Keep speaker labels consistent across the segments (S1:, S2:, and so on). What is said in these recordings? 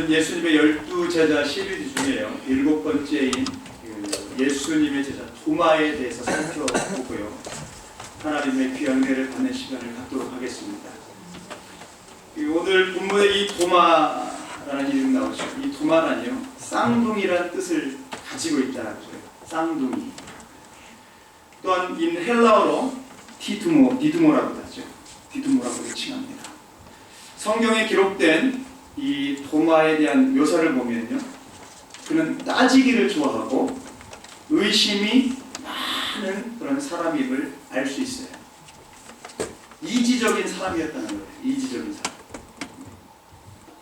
S1: 저는 예수님의 12제자 시리즈 중에요, 7번째인 예수님의 제자 도마에 대해서 살펴보고요, 하나님의 귀한 은혜를 받는 시간을 갖도록 하겠습니다. 오늘 본문에 이 도마라는 이름이 나오죠. 이 도마는요, 쌍둥이라는 뜻을 가지고 있다는 거예요. 쌍둥이. 또한 인 헬라어로 디두모라고 하죠. 디두모라고 칭합니다. 성경에 기록된 이 도마에 대한 묘사를 보면요, 그는 따지기를 좋아하고 의심이 많은 그런 사람임을 알 수 있어요. 이지적인 사람이었다는 거예요. 이지적인 사람.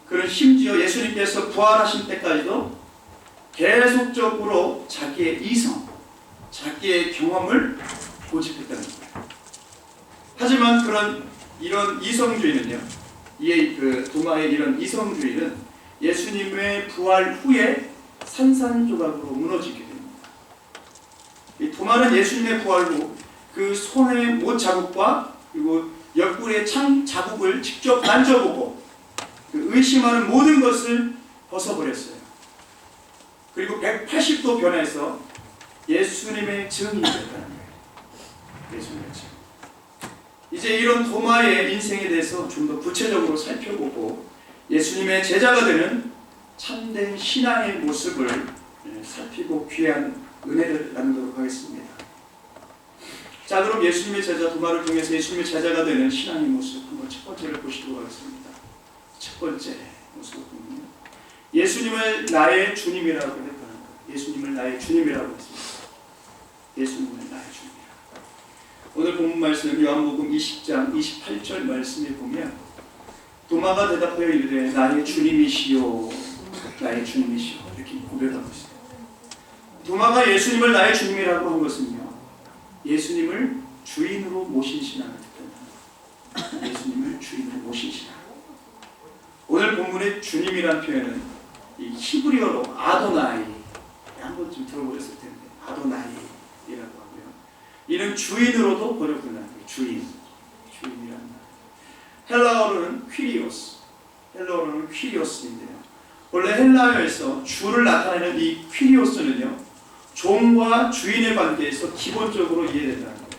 S1: 그는 심지어 예수님께서 부활하신 때까지도 계속적으로 자기의 이성, 자기의 경험을 고집했다는 거예요. 하지만 이런 이성주의는요, 도마의 이런 이성주의는 예수님의 부활 후에 산산조각으로 무너지게 됩니다. 이 도마는 예수님의 부활 후 그 손의 못 자국과 그리고 옆구리의 창 자국을 직접 만져보고 그 의심하는 모든 것을 벗어버렸어요. 그리고 180도 변해서 예수님의 증인이 됐다는 거예요. 예수님의 증인. 이제 이런 도마의 인생에 대해서 좀 더 구체적으로 살펴보고 예수님의 제자가 되는 참된 신앙의 모습을 살피고 귀한 은혜를 나누도록 하겠습니다. 자, 그럼 예수님의 제자 도마를 통해서 예수님의 제자가 되는 신앙의 모습 한번 첫 번째를 보시도록 하겠습니다. 첫 번째 모습을 보면 예수님을 나의 주님이라고 했다는 거예요. 예수님을 나의 주님이라고 했습니다. 예수님을 나의 주님이라고. 오늘 본문 말씀 요한복음 20장 28절 말씀에 보면 도마가 대답하여 이르되 나의 주님이시오, 나의 주님이시오, 이렇게 고백하고 있어요. 도마가 예수님을 나의 주님이라고 한 것은요, 예수님을 주인으로 모신 신앙을 뜻한다. 예수님을 주인으로 모신 신앙. 오늘 본문의 주님이라는 표현은 이 히브리어로 아도나이, 한번쯤 들어보셨을 텐데 아도나이라고 하고요, 이는 주인으로도 번역된다는 거예요. 주인이라는 말. 헬라어로는 헬라어로는 퀴리오스인데요, 원래 헬라어에서 주를 나타내는 이 퀴리오스는요, 종과 주인의 관계에서 기본적으로 이해된다는 거예요.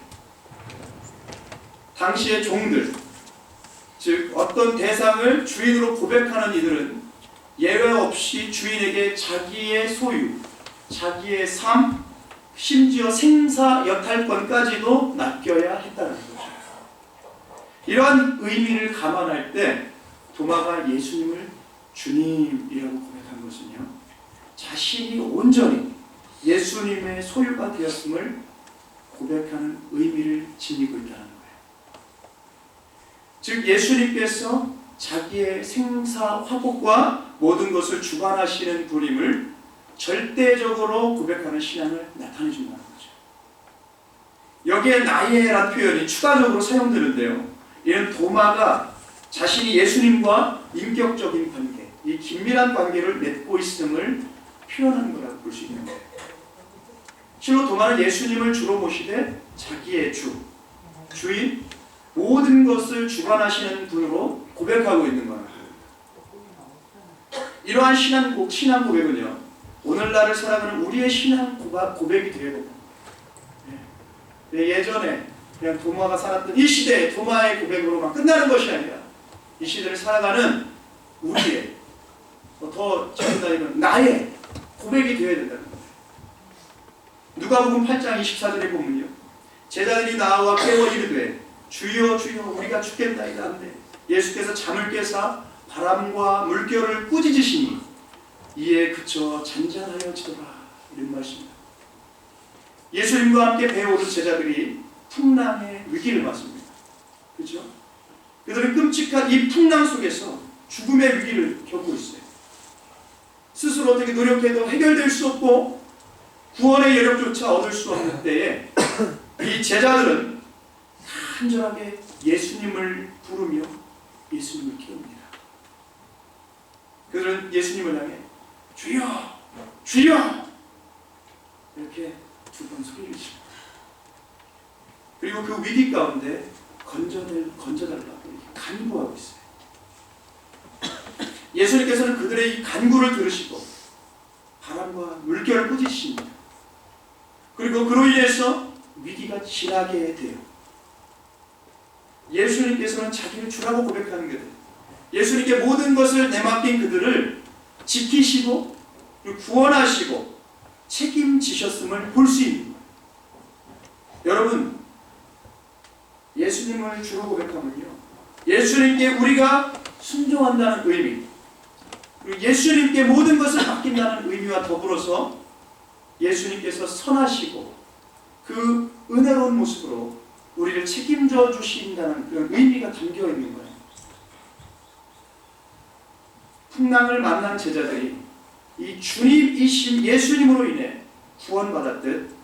S1: 당시의 종들, 즉 어떤 대상을 주인으로 고백하는 이들은 예외 없이 주인에게 자기의 소유, 자기의 삶, 심지어 생사 여탈권까지도 맡겨야 했다는 거죠. 이러한 의미를 감안할 때 도마가 예수님을 주님이라고 고백한 것은요, 자신이 온전히 예수님의 소유가 되었음을 고백하는 의미를 지니고 있다는 거예요. 즉 예수님께서 자기의 생사 화복과 모든 것을 주관하시는 분임을 절대적으로 고백하는 신앙을 나타내 준다는 거죠. 여기에 나의라는 표현이 추가적으로 사용되는데요, 이는 도마가 자신이 예수님과 인격적인 관계, 이 긴밀한 관계를 맺고 있음을 표현하는 거라고 볼 수 있는 거예요. 실로 도마는 예수님을 주로 모시되 자기의 주인, 모든 것을 주관하시는 분으로 고백하고 있는 거예요. 이러한 신앙 고백은요, 오늘날을 살아가는 우리의 신앙 고백이 되어야 된다. 예전에 그냥 도마가 살았던 이 시대의 도마의 고백으로만 끝나는 것이 아니라 이 시대를 살아가는 우리의, 더 적은다면 나의 고백이 되어야 된다는 거예요. 누가복음 8장 24절에 보면요, 제자들이 나와 깨워 이르되 주여 주여 우리가 죽겠나이다 하는데 예수께서 잠을 깨사 바람과 물결을 꾸짖으시니 이에 그쳐 잔잔하여지더라, 이런 말씀입니다. 예수님과 함께 배에 오른 제자들이 풍랑의 위기를 맞습니다. 그렇죠? 그들은 끔찍한 이 풍랑 속에서 죽음의 위기를 겪고 있어요. 스스로 어떻게 노력해도 해결될 수 없고 구원의 여력조차 얻을 수 없는 때에 이 제자들은 간절하게 예수님을 부르며 예수님을 깨웁니다. 그들은 예수님을 향해 주여 주여 이렇게 두 번 소리를 칩니다. 그리고 그 위기 가운데 건져달라고 간구하고 있어요. 예수님께서는 그들의 이 간구를 들으시고 바람과 물결을 꾸짖으십니다. 그리고 그로 인해서 위기가 지나게 돼요. 예수님께서는 자기를 주라고 고백하는 거예요. 예수님께 모든 것을 내맡긴 그들을 지키시고 그리고 구원하시고 책임지셨음을 볼 수 있는 거예요. 여러분, 예수님을 주로 고백하면요, 예수님께 우리가 순종한다는 의미, 그리고 예수님께 모든 것을 맡긴다는 의미와 더불어서 예수님께서 선하시고 그 은혜로운 모습으로 우리를 책임져 주신다는 그런 의미가 담겨 있는 거예요. 풍랑을 만난 제자들이 이 주님이신 예수님으로 인해 구원받았듯,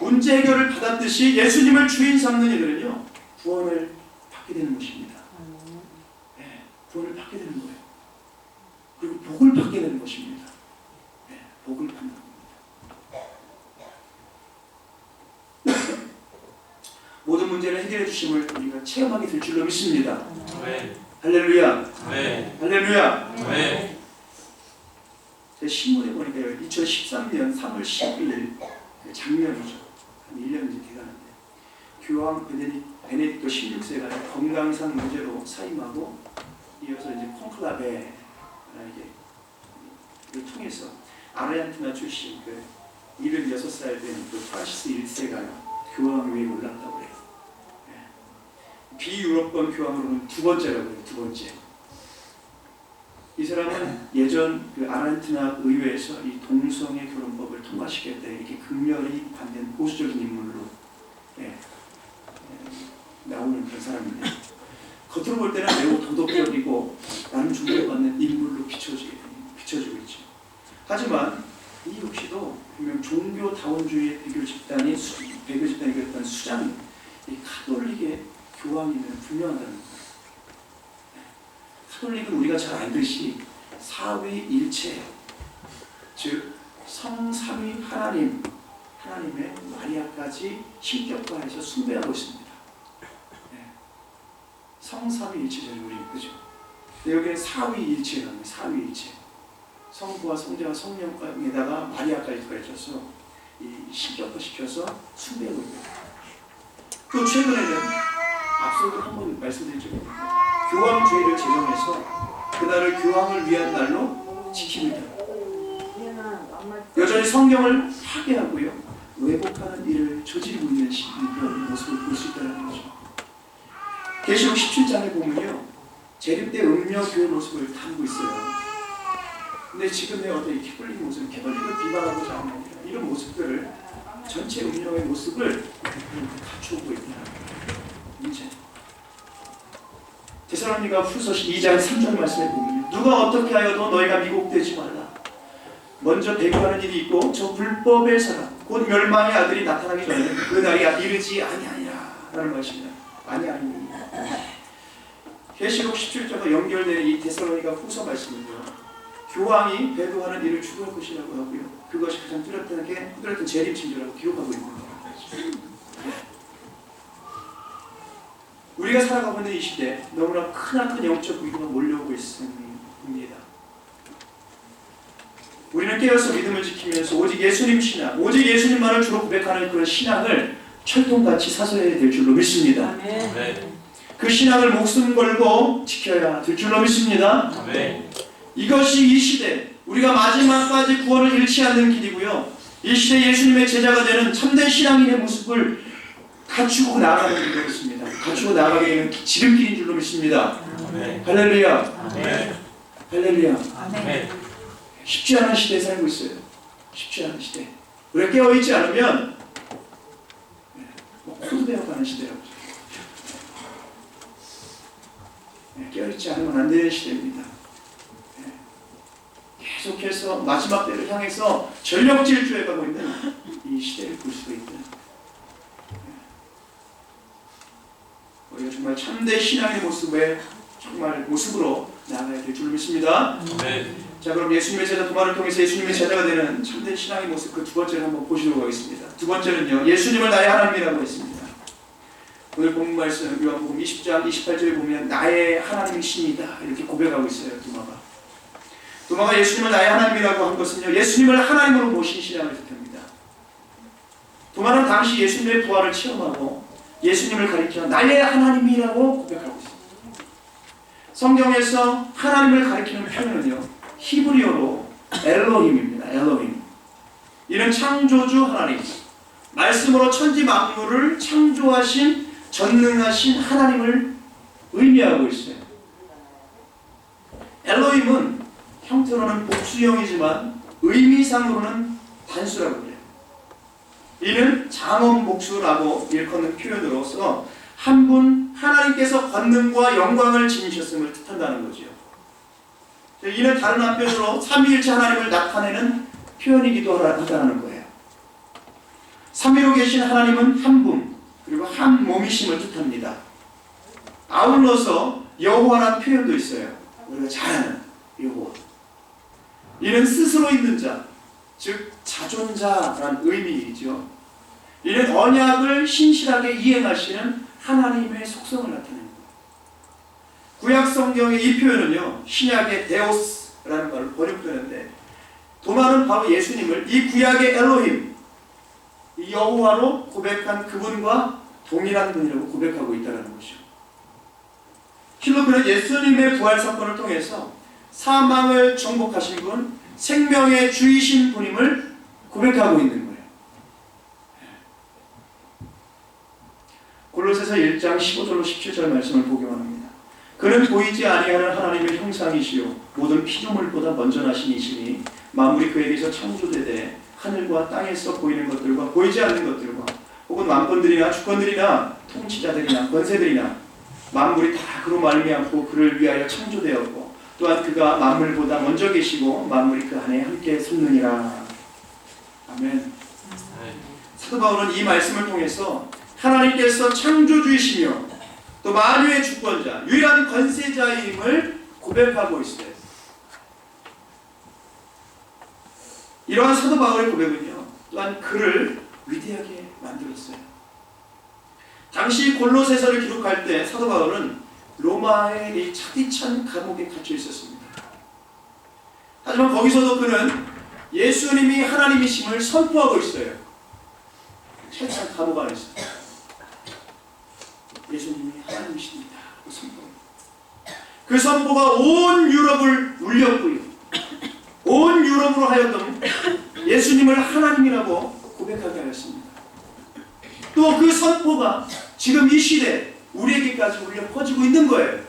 S1: 문제 해결을 받았듯이 예수님을 주인 삼는 이들은요, 구원을 받게 되는 것입니다. 네, 구원을 받게 되는 거예요. 그리고 복을 받게 되는 것입니다. 네, 복을 받는 겁니다. 모든 문제를 해결해 주심을 우리가 체험하게 될 줄로 믿습니다.
S2: 네.
S1: 할렐루야.
S2: 네.
S1: 할렐루야.
S2: 네.
S1: 제 신문에 보니까 2013년 3월 10일 작년이죠. 한 1년 이제 돼가는데, 교황 베네딕토 16세가 건강상 문제로 사임하고, 이어서 이제 콘클라베를 통해서 아르헨티나 출신 76살 된 프란시스 1세가 교황 위에 올랐다고 해요. 네. 비유럽권 교황으로는 두 번째라고 해요. 두 번째. 이 사람은 예전 아르헨티나 의회에서 이 동성애 결혼법을 통과시켰다, 이렇게 극렬히 반대한 보수적인 인물로 나오는 그런 사람인데, 겉으로 볼 때는 매우 도덕적이고 나름 존경받는 인물로 비춰지고 있죠. 하지만 이 역시도 분명 종교다원주의의 배교 집단이 그랬던 수장이 이 가톨릭의 교황임을 분명하다는 거예요. 가톨릭은 우리가 잘 알듯이 사위일체예요. 즉 성삼위 하나님의 마리아까지 신격화해서 숭배하고 있습니다. 네. 성삼위일체죠, 우리, 그죠? 근데 여기는 사위일체라는 거예요. 사위일체. 성부와 성자와 성령에다가 마리아까지 더해져서 이 신격화시켜서 숭배하고 있습니다. 또 최근에는 앞서도 한번 말씀드렸죠. 교황주의를 제정해서 그날을 교황을 위한 날로 지킵니다. 여전히 성경을 파괴하고요, 왜곡하는 일을 저지르고 있는 그런 모습을 볼 수 있다는 거죠. 계시록 17장에 보면요, 재림때 음녀교의 모습을 담고 있어요. 근데 지금의 어떤 캐톨릭 모습, 캐톨릭을 비방하고자 하는 이런 모습들을, 전체 음녀의 모습을 갖추고 있다. 문제. 데살로니가 후서 2장 3절 말씀에 보면, 누가 어떻게 하여도 너희가 미혹되지 말라. 먼저 배교하는 일이 있고 저 불법의 사람 곧 멸망의 아들이 나타나기 전에는 그 날이 이르지 아니하니라 라는 것입니다. 아니하니. 계시록 17장과 연결되는 이 데살로니가 후서 말씀은요, 교황이 배교하는 일을 주도할 것이라고 하고요, 그것이 가장 뚜렷한 재림 징조라고 기록하고 있는 겁니다. 우리가 살아가고 있는 이 시대, 너무나 크나큰 영적 위기가 몰려오고 있습니다. 우리는 깨어서 믿음을 지키면서 오직 예수님 신앙, 오직 예수님만을 주로 고백하는 그런 신앙을 철통같이 사서해야 될 줄로 믿습니다.
S2: 네.
S1: 그 신앙을 목숨 걸고 지켜야 될 줄로 믿습니다.
S2: 네.
S1: 이것이 이 시대, 우리가 마지막까지 구원을 잃지 않는 길이고요, 이 시대 예수님의 제자가 되는 참된 신앙인의 모습을 갖추고 나아가는 줄로 믿습니다. 갖추고 나아가게 되는 지름길인 줄로 믿습니다.
S2: 네.
S1: 할렐루야.
S2: 네.
S1: 할렐루야.
S2: 네.
S1: 쉽지 않은 시대에 살고 있어요. 쉽지 않은 시대. 우리가 깨어있지 않으면 코드 배워가는 시대라고. 깨어있지 않으면 안 되는 시대입니다. 계속해서 마지막 때를 향해서 전력 질주해 가고 있는 이 시대를 볼 수가 있다. 우리가 정말 참된 신앙의 모습으로 나아가야 될 줄 믿습니다.
S2: 네.
S1: 자, 그럼 예수님의 제자 도마를 통해서 예수님의 제자가 되는 참된 신앙의 모습, 그 두 번째를 한번 보시도록 하겠습니다. 두 번째는요, 예수님을 나의 하나님이라고 했습니다. 오늘 본문 말씀 요한복음 20장 28절에 보면 나의 하나님이십니다 이렇게 고백하고 있어요. 도마가. 도마가 예수님을 나의 하나님이라고 한 것은요, 예수님을 하나님으로 모신 신앙을 뜻합니다. 도마는 당시 예수님의 부활을 체험하고 예수님을 가리켜 나의 하나님이라고 고백하고 있습니다. 성경에서 하나님을 가리키는 표현은요, 히브리어로 엘로힘입니다. 엘로힘. 이는 창조주 하나님, 말씀으로 천지 만물을 창조하신 전능하신 하나님을 의미하고 있어요. 엘로힘은 형태로는 복수형이지만 의미상으로는 단수라고 해요. 이는 장엄복수라고 일컫는 표현으로서 한 분 하나님께서 권능과 영광을 지니셨음을 뜻한다는 거죠. 이는 다른 한편으로 삼위일체 하나님을 나타내는 표현이기도 하다는 거예요. 삼위로 계신 하나님은 한 분, 그리고 한 몸이심을 뜻합니다. 아울러서 여호와라는 표현도 있어요. 우리가 잘 아는 여호와. 이는 스스로 있는 자, 즉 자존자라는 의미이죠. 이는 언약을 신실하게 이행하시는 하나님의 속성을 나타냅니다. 구약 성경의 이 표현은요, 신약의 데오스라는 말을 번역되는데, 도마는 바로 예수님을 이 구약의 엘로힘, 이 여호와로 고백한 그분과 동일한 분이라고 고백하고 있다는 것이죠. 실로 그는 예수님의 부활 사건을 통해서 사망을 정복하신 분, 생명의 주이신 분임을 고백하고 있는 거예요. 골로새서 1장 15절로 17절 말씀을 보기만 합니다. 그는 보이지 아니하는 하나님의 형상이시요 모든 피조물보다 먼저 나신 이시니 만물이 그에게서 창조되되 하늘과 땅에서 보이는 것들과 보이지 않는 것들과 혹은 만권들이나 주권들이나 통치자들이나 권세들이나 만물이 다 그로 말미암고 그를 위하여 창조되었고 또한 그가 만물보다 먼저 계시고 만물이 그 안에 함께 섰느니라. 아멘. 사도 바울은 이 말씀을 통해서 하나님께서 창조주이시며 또 만유의 주권자, 유일한 권세자임을 고백하고 있어요. 이러한 사도 바울의 고백은요, 또한 그를 위대하게 만들었어요. 당시 골로새서를 기록할 때 사도 바울은 로마의 이 차디찬 감옥에 갇혀 있었습니다. 하지만 거기서도 그는 예수님이 하나님이심을 선포하고 있어요. 차디찬 감옥 안에서 예수님이 하나님이십니다. 그 선포가 온 유럽을 울렸고요, 온 유럽으로 하여금 예수님을 하나님이라고 고백하게 하였습니다. 또 그 선포가 지금 이 시대 우리에게까지 울려 퍼지고 있는 거예요.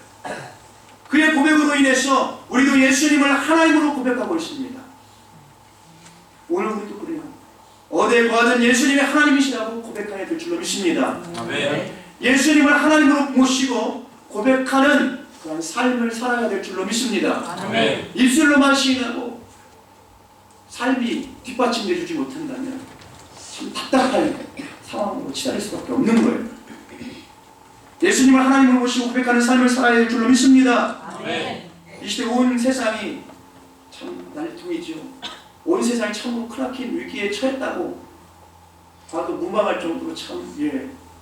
S1: 그의 고백으로 인해서 우리도 예수님을 하나님으로 고백하고 있습니다. 오늘 우리도 그래요. 어디에 거하든 예수님이 하나님이시라고 고백하게 될 줄로 믿습니다. 아멘. 예수님을 하나님으로 모시고 고백하는 그런 삶을 살아야 될 줄로 믿습니다. 아멘. 입술로만 시인하고 삶이 뒷받침돼 주지 못한다면 참 답답할 상황으로 치달을 수밖에 없는 거예요. 예수님을 하나님으로 모시고 고백하는 삶을 살아야 될 줄로 믿습니다. 아멘. 이 시대 온 세상이 참 난리통이죠. 온 세상이 참으로 크나큰 위기에 처했다고 봐도 무방할 정도로 참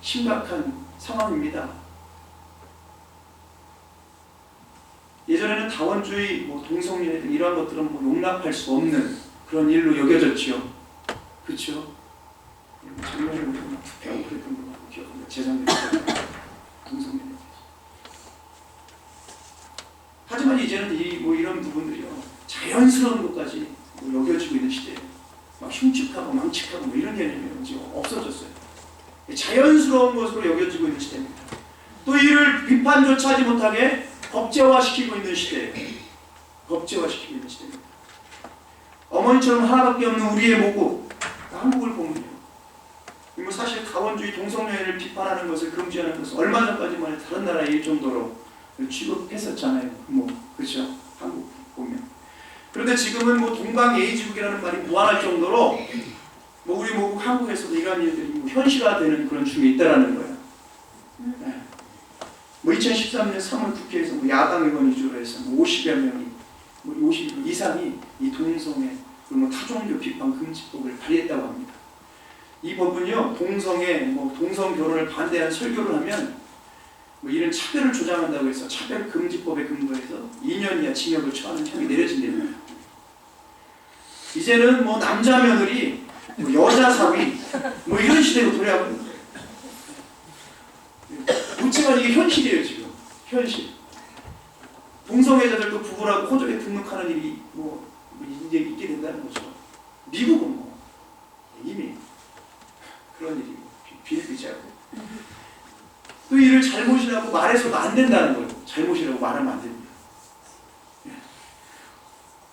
S1: 심각한 상황입니다. 예전에는 다원주의, 동성애 등 이러한 것들은 용납할 수 없는 그런 일로 여겨졌지요. 그렇죠? 작년에 우리가 투표하고 그랬던 거 기억합니다. 재작년에 동성애. 하지만 이제는 이런 부분들이요, 자연스러운 것까지 여겨지고 있는 시대에 막 흉측하고 망측하고 이런 개념이 지금 없어졌어요. 자연스러운 것으로 여겨지고 있는 시대입니다. 또 이를 비판조차 하지 못하게 법제화시키고 있는 시대예요. 법제화시키고 있는 시대입니다. 어머니처럼 하나밖에 없는 우리의 모국, 한국을 보면요, 사실 가원주의 동성애를 비판하는 것을 금지하는 것은 얼마 전까지만 해도 다른 나라에 일 정도로 취급했었잖아요. 그렇죠? 한국 보면. 그런데 지금은 동방예의지국이라는 말이 무한할 정도로 우리 모국 한국에서도 이러한 일들이 현실화되는 그런 중에 있다라는 거예요. 네. 2013년 3월 국회에서 야당 의원 위주로 해서 50여 명이 50 이상이 이 동성애 그리고 타종교 비판 금지법을 발의했다고 합니다. 이 법은요, 동성애, 동성 결혼을 반대한 설교를 하면 이런 차별을 조장한다고 해서 차별 금지법에 근거해서 2년 이하 징역을 처하는 형이 내려진답니다. 이제는 뭐 남자 며느리, 뭐 여자 사위, 뭐 이런 시대로 돌아가고 있는 거예요. 그렇지만 이게 현실이에요, 지금. 현실. 동성애자들도 부부라고 호적에 등록하는 일이 뭐 이제 있게 된다는 거죠. 미국은 뭐 이미 그런 일이 비일비재하고 또 이를 잘못이라고 말해서도 안 된다는 거예요. 잘못이라고 말하면 안 됩니다.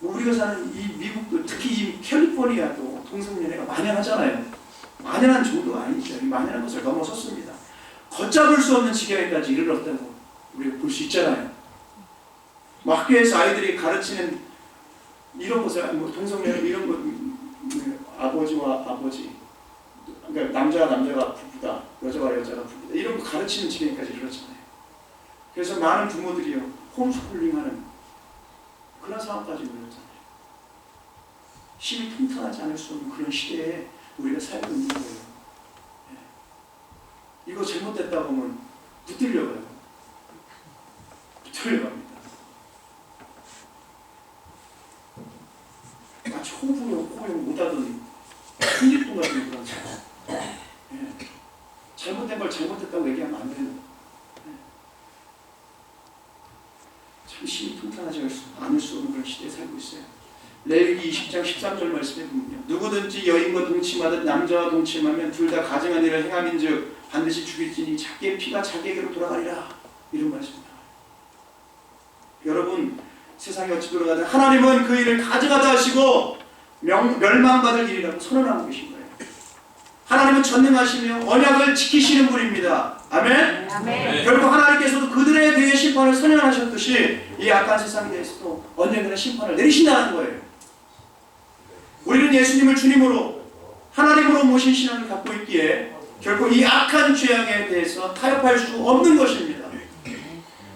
S1: 뭐 우리가 사는 이 미국도 특히 이 캘리포니아도 동성연애가 만연하잖아요. 만연한 정도가 아니죠. 만연한 것을 넘어섰습니다. 걷잡을 수 없는 지경에까지 이르렀다고 우리가 볼 수 있잖아요. 뭐 학교에서 아이들이 가르치는 이런 것을 뭐 동성연애 이런 거 아버지와 아버지, 그러니까 남자와 남자가 부부다, 여자와 여자가 부부다 이런 거 가르치는 지경까지 이르렀잖아요. 그래서 많은 부모들이요 홈스쿨링하는 그런 상황까지 이르렀잖아요. 힘이 통탄하지 않을 수 없는 그런 시대에 우리가 살고 있는 거예요. 이거 잘못됐다고 하면 붙들려가요. 붙들려갑니다. 마치 호부용 못하던 큰일동 같은 그런 사람. 잘못된 걸 잘못했다고 얘기하면 안 돼요. 참 힘이 통탄하지 않을 수 없는 그런 시대에 살고 있어요. 레위기 20장 13절 말씀에 보면요. 누구든지 여인과 동침하듯 남자와 동침하면 둘 다 가증한 일을 행함인즉 반드시 죽일지니 자기의 피가 자기에게로 돌아가리라. 이런 말씀입니다. 여러분 세상이 어찌 돌아가든 하나님은 그 일을 가증하다 하시고 멸망받을 일이라고 선언하고 계신 거예요. 하나님은 전능하시며 언약을 지키시는 분입니다. 아멘? 아멘. 결국 하나님께서도 그들에 대해 심판을 선언하셨듯이 이 악한 세상에 대해서도 언젠가는 심판을 내리신다는 거예요. 우리는 예수님을 주님으로 하나님으로 모신 신앙을 갖고 있기에 결국 이 악한 죄악에 대해서 타협할 수 없는 것입니다.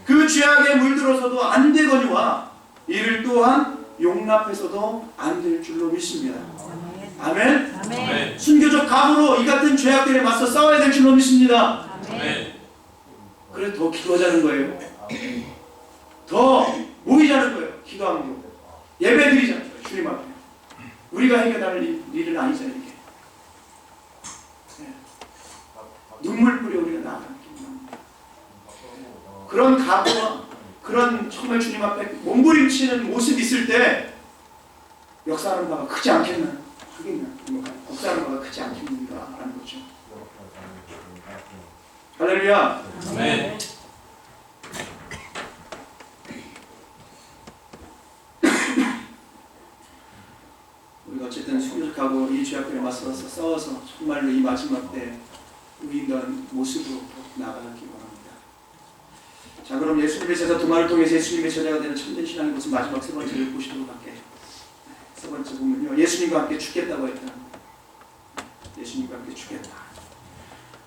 S1: 그 죄악에 물들어서도 안 되거니와 이를 또한 용납해서도 안 될 줄로 믿습니다. 아멘? 아멘. 순교적 각오로 이 같은 죄악들에 맞서 싸워야 될 줄로 믿습니다. 아멘. 그래서 더 기도하자는 거예요. 더 모이자는 거예요. 기도하는 거. 예배 드리자는 거예요. 주님 앞에. 우리가 해결할 일은 아니잖아요. 이게. 눈물 뿌려 우리가 나아가는 길입니다. 그런 각오와 그런 정말 주님 앞에 몸부림치는 모습이 있을 때 역사하는 바가 크지 않겠나? 하겠나? 역사하는 바가 크지 않겠는가라는 거죠. 할렐루야. 아멘. 우리가 어쨌든 순교적하고 이 죄악들에 맞서서 싸워서 정말로 이 마지막 때 의인된 모습으로 나아가기 바랍니다. 자, 그럼 예수님의 제자 도마를 통해서 예수님의 제자가 되는 참된 신앙의 모습 마지막 세 번째를 보시도록 할게요. 세 번째 보면요, 예수님과 함께 죽겠다고 했다. 예수님과 함께 죽겠다.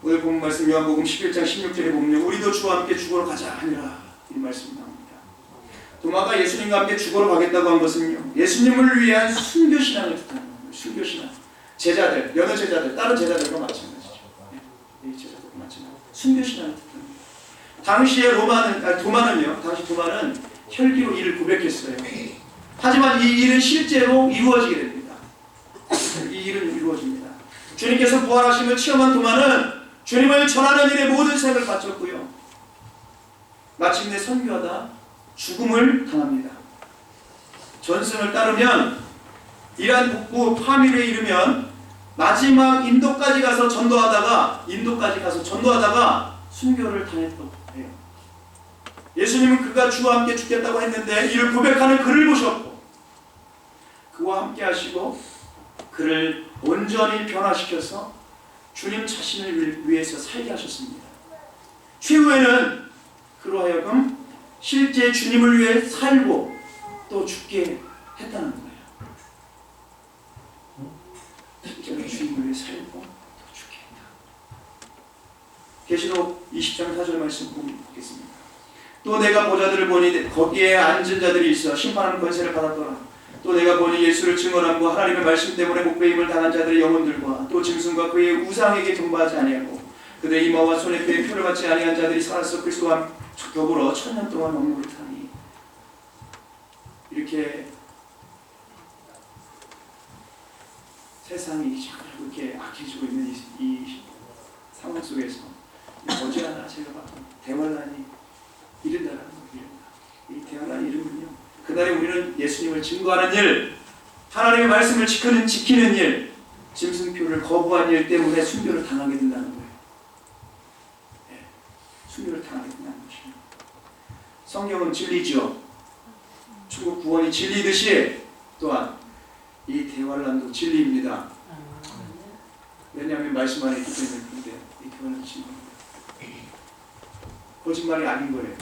S1: 오늘 본 말씀 요한복음 11장 16절에 보면 우리도 주와 함께 죽으러 가자 하니라 이 말씀이 나옵니다. 도마가 예수님과 함께 죽으러 가겠다고 한 것은요, 예수님을 위한 순교신앙을 뜻하는 거예요. 순교신앙. 제자들, 여러 제자들, 다른 제자들과 마찬가지죠. 이 제자들과 마찬가지. 순교신앙을 뜻하는 거예요. 당시에 도마는 혈기로 이를 고백했어요. 하지만 이 일은 실제로 이루어지게 됩니다. 이 일은 이루어집니다. 주님께서 부활하심을 체험한 도마는 주님을 전하는 일에 모든 생을 바쳤고요. 마침내 선교하다 죽음을 당합니다. 전승을 따르면 이란 북부 파밀에 이르면 마지막 인도까지 가서 전도하다가 순교를 당했던 거예요. 예수님은 그가 주와 함께 죽겠다고 했는데 이를 고백하는 그를 보셨고 그와 함께 하시고 그를 온전히 변화시켜서 주님 자신을 위해서 살게 하셨습니다. 최후에는 그로 하여금 실제 주님을 위해 살고 또 죽게 했다는 거예요. 실제로 주님을 위해 살고 또 죽게 했다. 계시록 20장 4절 말씀 보겠습니다. 또 내가 보좌들을 보니 거기에 앉은 자들이 있어 심판하는 권세를 받았더라. 또 내가 보니 예수를 증언함과 하나님의 말씀 때문에 목배임을 당한 자들의 영혼들과 또 짐승과 그의 우상에게 경배하지 아니하고 그들의 이마와 손에 그의 표를 받지 아니한 자들이 살아서 그리스도와 더불어 1000년 동안 왕국을 타니 이렇게 세상이 자꾸 이렇게 악해지고 있는 이 상황 속에서 머지않아 제가 봤던 대환란이 이른다라는 거예요. 이 대환란이 이르면요, 그날에 우리는 예수님을 증거하는 일, 하나님의 말씀을 지키는 일, 짐승표를 거부한 일 때문에 순교를 당하게 된다는 거예요. 네, 순교를 당하게 된다는 것입니다. 성경은 진리죠. 천국 구원이 진리듯이 또한 이 대환란도 진리입니다. 왜냐하면 말씀 안에 있기 때문에. 그런데 이 대환란은 진리입니다. 거짓말이 아닌 거예요.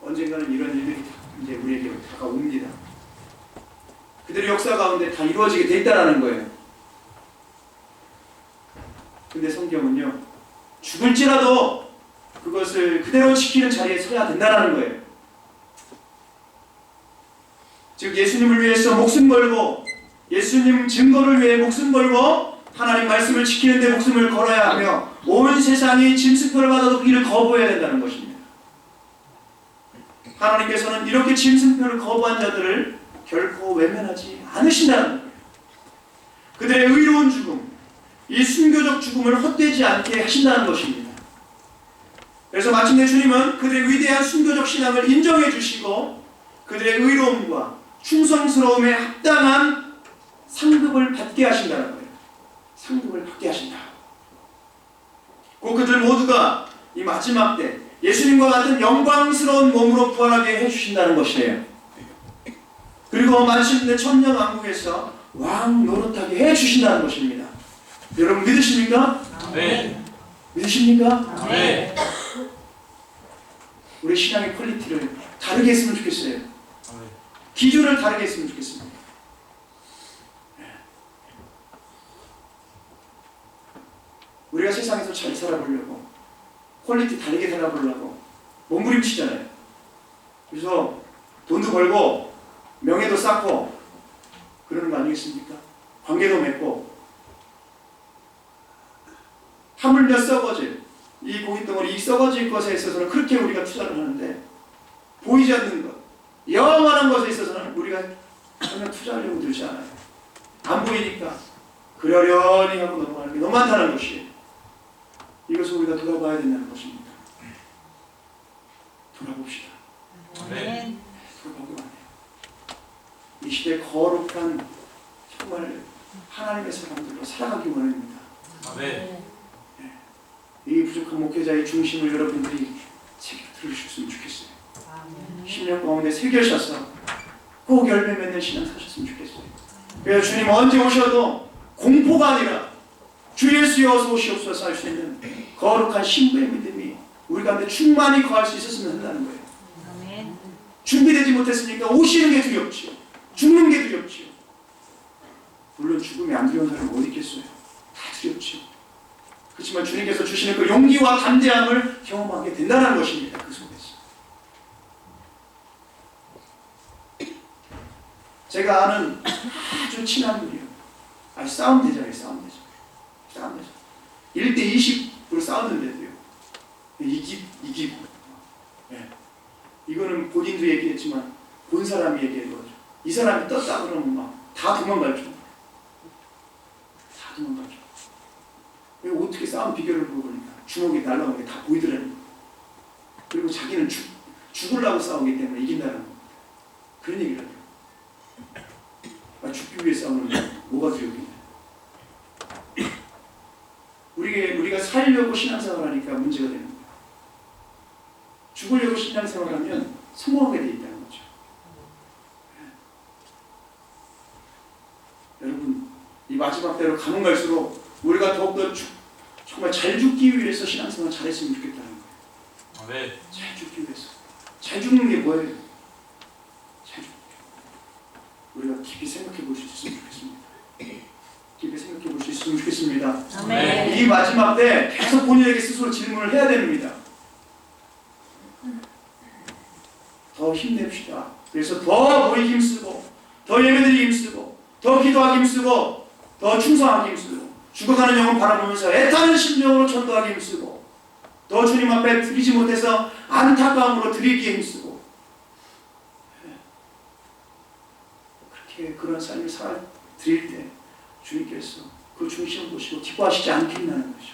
S1: 언젠가는 이런 일들이 이제 우리에게 다가옵니다. 그들의 역사 가운데 다 이루어지게 돼 있다라는 거예요. 근데 성경은요, 죽을지라도 그것을 그대로 지키는 자리에 서야 된다라는 거예요. 즉 예수님을 위해서 목숨 걸고, 예수님 증거를 위해 목숨 걸고, 하나님 말씀을 지키는 데 목숨을 걸어야 하며, 온 세상이 짐승표를 받아도 그 일을 거부해야 된다는 것입니다. 하나님께서는 이렇게 짐승표를 거부한 자들을 결코 외면하지 않으신다는 거예요. 그들의 의로운 죽음, 이 순교적 죽음을 헛되지 않게 하신다는 것입니다. 그래서 마침내 주님은 그들의 위대한 순교적 신앙을 인정해 주시고, 그들의 의로움과 충성스러움에 합당한 상급을 받게 하신다는 거예요. 상급을 받게 하신다. 곧 그들 모두가 이 마지막 때 예수님과 같은 영광스러운 몸으로 부활하게 해주신다는 것이에요. 그리고 마침내 천년왕국에서 왕 노릇하게 해주신다는 것입니다. 여러분 믿으십니까?
S2: 네.
S1: 믿으십니까?
S2: 네.
S1: 우리 신앙의 퀄리티를 다르게 했으면 좋겠어요. 기준을 다르게 했으면 좋겠습니다. 우리가 세상에서 잘 살아보려고, 퀄리티 다르게 살아보려고 몸부림치잖아요. 그래서 돈도 벌고 명예도 쌓고 그러는 거 아니겠습니까? 관계도 맺고 하물며 썩어질 이 고깃덩어리, 이 썩어질 것에 있어서는 그렇게 우리가 투자를 하는데, 보이지 않는 것, 영원한 것에 있어서는 우리가 전혀 투자하려고 들지 않아요. 안 보이니까 그러려니 하고 넘어가는 게 너무 많다는 것이에요. 이것을 우리가 돌아봐야 된다는 것입니다. 돌아봅시다.
S2: 네.
S1: 돌아보기만 해요. 이 시대 거룩한 정말 하나님의 사람들로 살아가기 원합니다.
S2: 네.
S1: 이 부족한 목회자의 중심을 여러분들이 새겨 들으셨으면 좋겠어요. 10년 가운데 새겨셔서 꼭 열매 맺는 신앙 사셨으면 좋겠어요. 그래서 주님 언제 오셔도 공포가 아니라 주 예수여 어서 오시옵소서 할 수 있는 거룩한 신부의 믿음이 우리 가운데 충만히 거할 수 있었으면 한다는 거예요. 준비되지 못했으니까 오시는 게 두렵지요. 죽는 게 두렵지요. 물론 죽음이 안 두려운 사람은 어디 있겠어요. 다 두렵지요. 그렇지만 주님께서 주시는 그 용기와 담대함을 경험하게 된다는 것입니다. 그 속에서. 제가 아는 아주 친한 분이요. 싸움 대장이에요. 싸움 대장. 1대 20으로 싸웠는데도요. 이기고. 네. 이거는 본인도 얘기했지만 본 사람이 얘기한 거죠. 이 사람이 떴다 그러면 막 다 도망갈 줄. 다 도망갈 줄. 어떻게 싸움 비결을 보고 보니까 주먹이 날라오는 게 다 보이더라는 거예요. 그리고 자기는 죽으려고 싸우기 때문에 이긴다는 겁니다. 그런 얘기를 해요. 죽기 위해 싸우는데 뭐가 두렵겠냐. 우리가 살려고 신앙생활을 하니까 문제가 되는 거예요. 죽으려고 신앙생활을 하면 성공하게 돼 있다는 거죠. 여러분, 이 마지막 때로 가면 갈수록 우리가 더욱더 정말 잘 죽기 위해서 신앙생활 잘했으면 좋겠다는 거예요.
S2: 네.
S1: 잘 죽기 위해서. 잘 죽는 게 뭐예요? 잘 죽는 게. 우리가 깊이 생각해 볼 수 있으면 좋겠습니다. 깊이 생각해 볼 수 있으면 좋겠습니다.
S2: 아멘.
S1: 이 마지막 때 계속 본인에게 스스로 질문을 해야 됩니다. 더 힘냅시다. 그래서 더 모이기 힘쓰고, 더 예배드리기 힘쓰고, 더 기도하기 힘쓰고, 더 충성하기 힘쓰고, 죽어가는 영혼 바라보면서 애타는 심령으로 전도하기 힘쓰고, 더 주님 앞에 드리지 못해서 안타까움으로 드리기에 힘쓰고, 그렇게 그런 삶을 살아 드릴 때 주님께서 그 중심을 보시고 기뻐하시지 않겠냐는 거죠.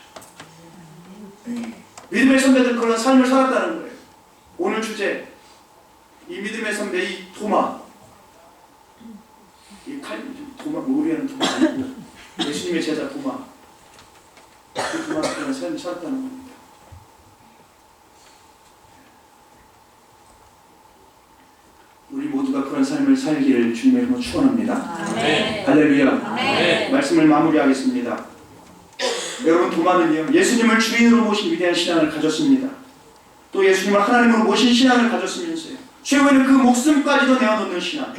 S1: 믿음의 선배들 그런 삶을 살았다는 거예요. 오늘 주제, 이 믿음의 선배 이 도마, 이 도마, 우리는 도마 아니고 예수님의 제자 도마, 그 도마가 그런 삶을 살았다는 겁니다. 우리 모두가 그런 삶을 살기를 주님의 이름으로 축원합니다.
S2: 아멘.
S1: 할렐루야.
S2: 아멘.
S1: 말씀을 마무리하겠습니다. 여러분, 도마는요, 예수님을 주인으로 모신 위대한 신앙을 가졌습니다. 또 예수님을 하나님으로 모신 신앙을 가졌으면서요, 최후에는 그 목숨까지도 내어놓는 신앙,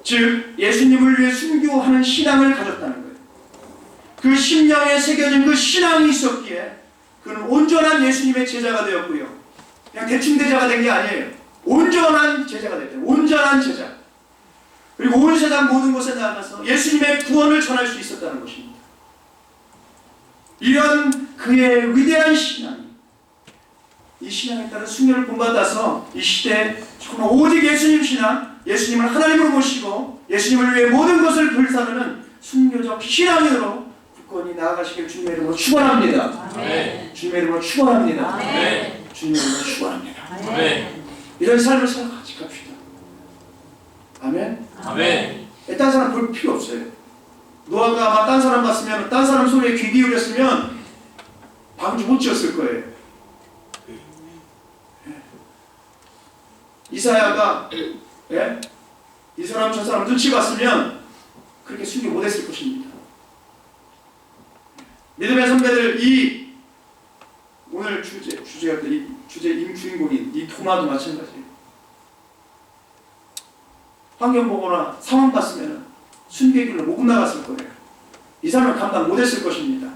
S1: 즉 예수님을 위해 순교하는 신앙을 가졌다는 거예요. 그 심령에 새겨진 그 신앙이 있었기에 그는 온전한 예수님의 제자가 되었고요, 그냥 대충 제자가 된 게 아니에요. 온전한 제자가 됐죠. 온전한 제자. 그리고 온 세상 모든 곳에 나가서 예수님의 구원을 전할 수 있었다는 것입니다. 이런 그의 위대한 신앙, 이 신앙에 따른 순교를 본받아서 이 시대에 정말 오직 예수님 신앙, 예수님을 하나님으로 모시고 예수님을 위해 모든 것을 불사르는 순교적 신앙으로 굳건히 나아가시길 주님의 이름으로 축원합니다.
S2: 아멘.
S1: 주님의 이름으로 축원합니다.
S2: 아멘.
S1: 주님의 이름으로 축원합니다.
S2: 아멘.
S1: 이런 삶을 같이 갑시다. 아멘.
S2: 아멘.
S1: 딴 사람 볼 필요 없어요. 노아가 아마 딴 사람 봤으면, 딴 사람 소리에 귀 기울였으면 방주 못 지었을 거예요. 이사야가 이 사람 저 사람 눈치 봤으면 그렇게 순교 못했을 것입니다. 믿음의 선배들, 이 오늘 주제가 이 주제 주인공인 이 도마도 마찬가지예요. 환경 보거나 상황 봤으면 순교의 길로 못 나갔을 거예요. 이 사람은 감당 못했을 것입니다.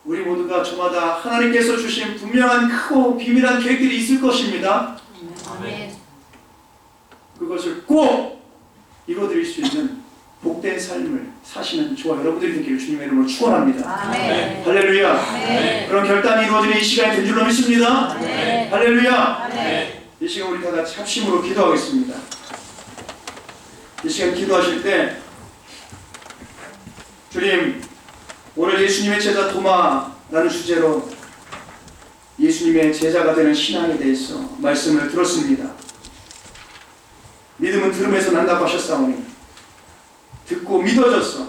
S1: 우리 모두가 저마다 하나님께서 주신 분명한 크고 비밀한 계획들이 있을 것입니다.
S2: 아멘.
S1: 그것을 꼭 이루어드릴 수 있는 복된 삶을 사시는 저와 여러분들이 되기를 주님의 이름으로 축원합니다.
S2: 아멘.
S1: 할렐루야.
S2: 아멘.
S1: 그런 결단이 이루어지는 이 시간이 된 줄로 믿습니다.
S2: 아멘.
S1: 할렐루야.
S2: 아멘.
S1: 이 시간 우리 다 같이 합심으로 기도하겠습니다. 이 시간 기도하실 때 주님, 오늘 예수님의 제자 도마라는 주제로 예수님의 제자가 되는 신앙에 대해서 말씀을 들었습니다. 믿음은 들음에서 난다고 하셨사오니 듣고 믿어졌어.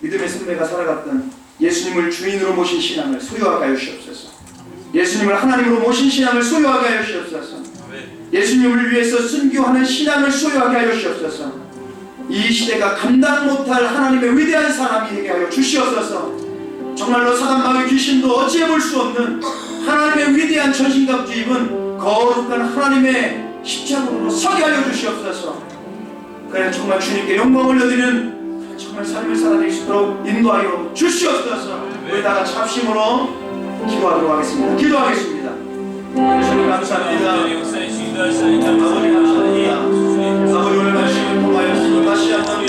S1: 믿음의 선배가 살아갔던 예수님을 주인으로 모신 신앙을 소유하게 하여 주시옵소서. 예수님을 하나님으로 모신 신앙을 소유하게 하여 주시옵소서. 예수님을 위해서 순교하는 신앙을 소유하게 하여 주시옵소서. 이 시대가 감당 못할 하나님의 위대한 사람이 되게 하여 주시옵소서. 정말로 사단마귀 귀신도 어찌해볼 수 없는 하나님의 위대한 전신갑주 입은 거룩한 하나님의 십자군으로 서게 하여 주시옵소서. 그래 정말 주님께 영광을 올려드리는 정말 삶을 살아낼 수 있도록 인도하여 주시옵소서. 우리 다 같이 합심으로 기도하도록 하겠습니다. 기도하겠습니다. 주님 감사합니다. 아버지 감사합니다. 아버지 오늘 말씀을 통하여 다시 한번